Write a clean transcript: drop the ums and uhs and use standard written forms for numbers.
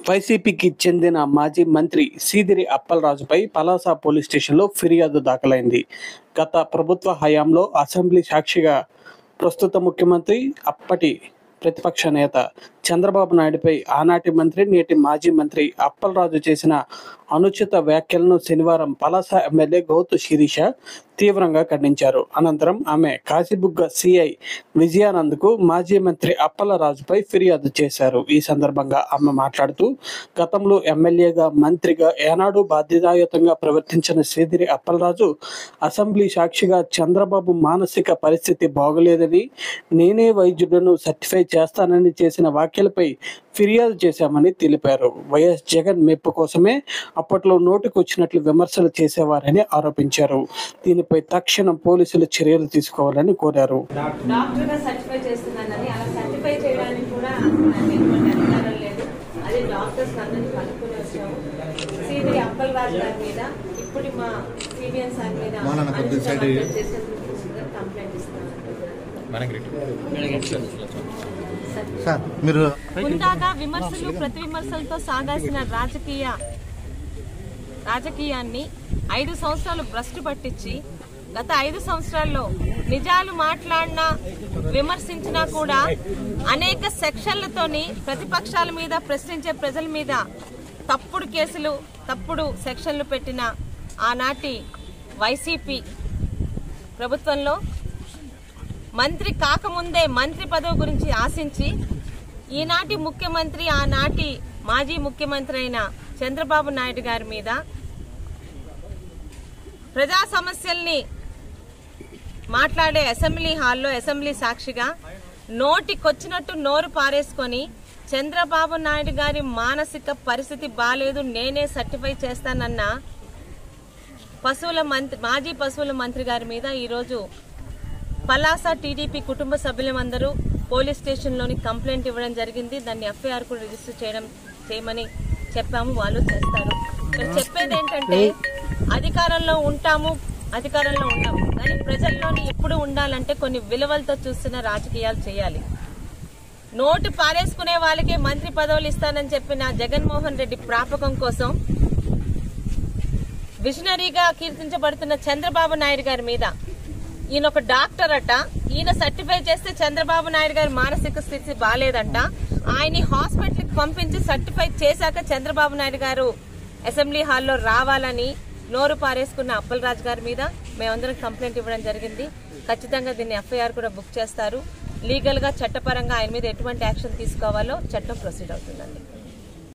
వైసీపీకి చెందిన మాజీ మంత్రి సీదిరి అప్పలరాజుపై పలాస పోలీస్ స్టేషన్లో ఫిర్యాదు దాఖలైంది. గత ప్రభుత్వ హయాంలో అసెంబ్లీ సాక్షిగా ప్రస్తుత ముఖ్యమంత్రి, అప్పటి ప్రతిపక్ష నేత చంద్రబాబు నాయుడుపై ఆనాటి మంత్రి, నేటి మాజీ మంత్రి అప్పలరాజు చేసిన అనుచిత వ్యాఖ్యలను శనివారం పలాస ఎమ్మెల్యే గౌతు శిరీష తీవ్రంగా ఖండించారు. అనంతరం ఆమె కాశీబుగ్గ సిఐ విజయానంద్కు మాజీ మంత్రి అప్పలరాజుపై ఫిర్యాదు చేశారు. ఈ సందర్భంగా ఆమె మాట్లాడుతూ, గతంలో ఎమ్మెల్యేగా, మంత్రిగా ఏనాడు బాధ్యతాయుతంగా ప్రవర్తించిన సీదిరి అప్పలరాజు అసెంబ్లీ సాక్షిగా చంద్రబాబు మానసిక పరిస్థితి బాగోలేదని, నేనే వైద్యులను సర్టిఫై చేస్తానని చేసిన వ్యాఖ్యలపై ఫిర్యాదు చేశామని తెలిపారు. వైఎస్ జగన్ మెప్పు కోసమే అప్పట్లో నోటికొచ్చినట్లు విమర్శలు చేసేవారని ఆరోపించారు. దీనిపై తక్షణం పోలీసులు చర్యలు తీసుకోవాలని కోరారు. ముందాగా విమర్శలు ప్రతి విమర్శలతో సాగాల్సిన రాజకీయాన్ని 5 సంవత్సరాలు భ్రష్టు పట్టించి, గత 5 సంవత్సరాల్లో నిజాలు మాట్లాడినా, విమర్శించినా కూడా అనేక సెక్షన్లతోని ప్రతిపక్షాల మీద, ప్రశ్నించే ప్రజల మీద తప్పుడు కేసులు, తప్పుడు సెక్షన్లు పెట్టిన ఆనాటి వైసీపీ ప్రభుత్వంలో మంత్రి కాకముందే మంత్రి పదవి గురించి ఆశించి ఈనాటి ముఖ్యమంత్రి, ఆనాటి మాజీ ముఖ్యమంత్రి అయిన చంద్రబాబు నాయుడు గారి మీద ప్రజా సమస్యల్ని మాట్లాడే అసెంబ్లీ హాల్లో, అసెంబ్లీ సాక్షిగా నోటికొచ్చినట్టు నోరు పారేసుకొని, చంద్రబాబు నాయుడు గారి మానసిక పరిస్థితి బాలేదు, నేనే సర్టిఫై చేస్తానన్న మాజీ పశువుల మంత్రి గారి మీద ఈరోజు పలాస టీడీపీ కుటుంబ సభ్యులందరూ పోలీస్ స్టేషన్లోని కంప్లైంట్ ఇవ్వడం జరిగింది. దాన్ని ఎఫ్ఐఆర్ కూడా రిజిస్టర్ చేయమని చెప్పాము. వాళ్ళు చేస్తారు. చెప్పేది ఏంటంటే, అధికారంలో ఉంటాము, అధికారంలో ఉన్నాము, కానీ ప్రజల్లోని ఎప్పుడు ఉండాలంటే కొన్ని విలువలతో చూస్తున్న రాజకీయాలు చేయాలి. నోటు పారేసుకునే వాళ్ళకే మంత్రి పదవులు ఇస్తానని చెప్పిన జగన్మోహన్ రెడ్డి ప్రాపకం కోసం విజనరీగా కీర్తించబడుతున్న చంద్రబాబు నాయుడు గారి మీద, ఈయన ఒక డాక్టర్ అట, ఈయన సర్టిఫై చేస్తే చంద్రబాబు నాయుడు గారి మానసిక స్థితి బాలేదంట, ఆయన్ని హాస్పిటల్కి పంపించి సర్టిఫై చేశాక చంద్రబాబు నాయుడు గారు అసెంబ్లీ హాల్లో రావాలని నోరు పారేసుకున్న అప్పలరాజు గారి మీద మేమందరం కంప్లైంట్ ఇవ్వడం జరిగింది. ఖచ్చితంగా దీన్ని ఎఫ్ఐఆర్ కూడా బుక్ చేస్తారు. లీగల్ గా, చట్టపరంగా ఆయన మీద ఎటువంటి యాక్షన్ తీసుకోవాలో చట్టం ప్రొసీడ్ అవుతుందండి.